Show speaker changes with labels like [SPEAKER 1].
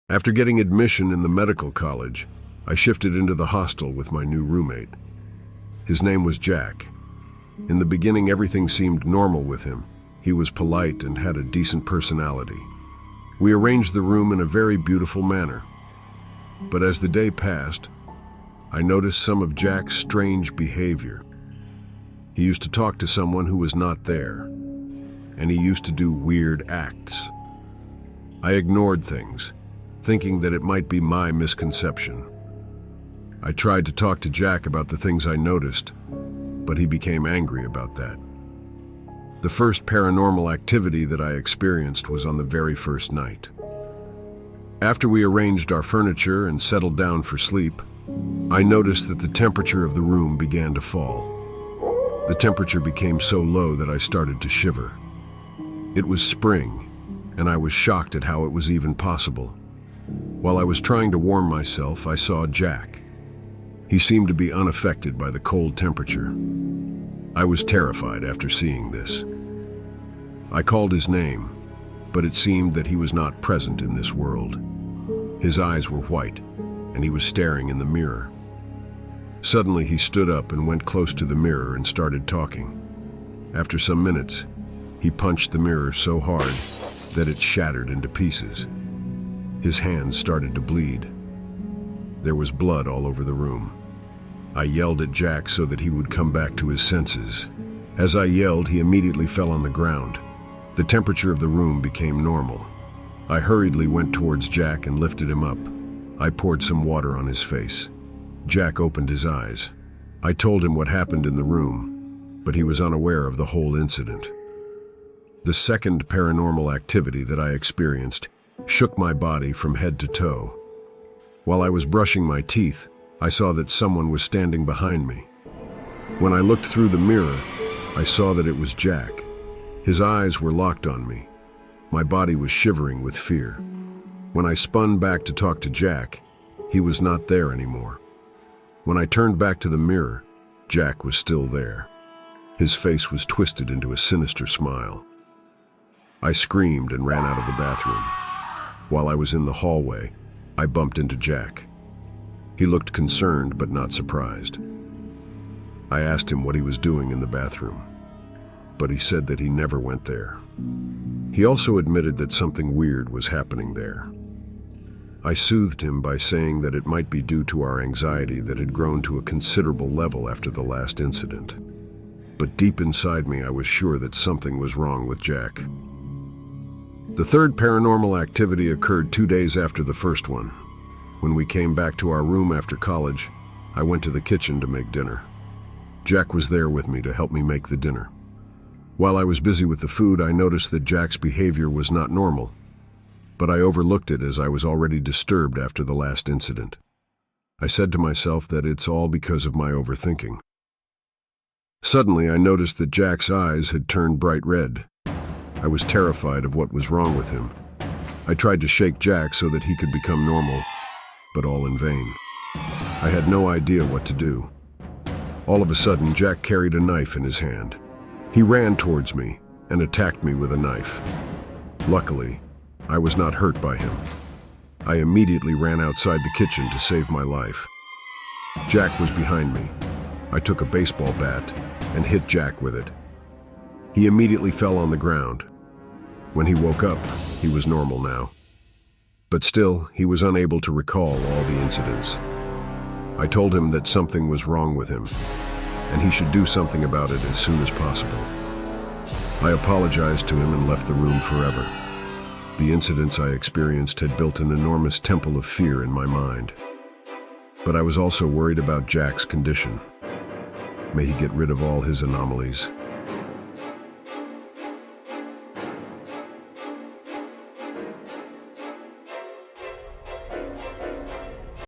[SPEAKER 1] After getting admission in the medical college, I shifted into the hostel with my new roommate. His name was Jack. In the beginning, everything seemed normal with him. He was polite and had a decent personality. We arranged the room in a very beautiful manner. But as the day passed, I noticed some of Jack's strange behavior. He used to talk to someone who was not there, and he used to do weird acts. I ignored things, thinking that it might be my misconception. I tried to talk to Jack about the things I noticed, but he became angry about that. The first paranormal activity that I experienced was on the very first night. After we arranged our furniture and settled down for sleep, I noticed that the temperature of the room began to fall. The temperature became so low that I started to shiver. It was spring, and I was shocked at how it was even possible. While I was trying to warm myself, I saw Jack. He seemed to be unaffected by the cold temperature. I was terrified after seeing this. I called his name, but it seemed that he was not present in this world. His eyes were white, and he was staring in the mirror. Suddenly, he stood up and went close to the mirror and started talking. After some minutes, he punched the mirror so hard that it shattered into pieces. His hands started to bleed. There was blood all over the room. I yelled at Jack so that he would come back to his senses. As I yelled, he immediately fell on the ground. The temperature of the room became normal. I hurriedly went towards Jack and lifted him up. I poured some water on his face. Jack opened his eyes. I told him what happened in the room, but he was unaware of the whole incident. The second paranormal activity that I experienced shook my body from head to toe. While I was brushing my teeth, I saw that someone was standing behind me. When I looked through the mirror, I saw that it was Jack. His eyes were locked on me. My body was shivering with fear. When I spun back to talk to Jack, he was not there anymore. When I turned back to the mirror, Jack was still there. His face was twisted into a sinister smile. I screamed and ran out of the bathroom. While I was in the hallway, I bumped into Jack. He looked concerned but not surprised. I asked him what he was doing in the bathroom, but he said that he never went there. He also admitted that something weird was happening there. I soothed him by saying that it might be due to our anxiety that had grown to a considerable level after the last incident. But deep inside me, I was sure that something was wrong with Jack. The third paranormal activity occurred 2 days after the first one. When we came back to our room after college, I went to the kitchen to make dinner. Jack was there with me to help me make the dinner. While I was busy with the food, I noticed that Jack's behavior was not normal, but I overlooked it as I was already disturbed after the last incident. I said to myself that it's all because of my overthinking. Suddenly, I noticed that Jack's eyes had turned bright red. I was terrified of what was wrong with him. I tried to shake Jack so that he could become normal, but all in vain. I had no idea what to do. All of a sudden, Jack carried a knife in his hand. He ran towards me and attacked me with a knife. Luckily, I was not hurt by him. I immediately ran outside the kitchen to save my life. Jack was behind me. I took a baseball bat and hit Jack with it. He immediately fell on the ground. When he woke up, he was normal now. But still, he was unable to recall all the incidents. I told him that something was wrong with him, and he should do something about it as soon as possible. I apologized to him and left the room forever. The incidents I experienced had built an enormous temple of fear in my mind. But I was also worried about Jack's condition. May he get rid of all his anomalies.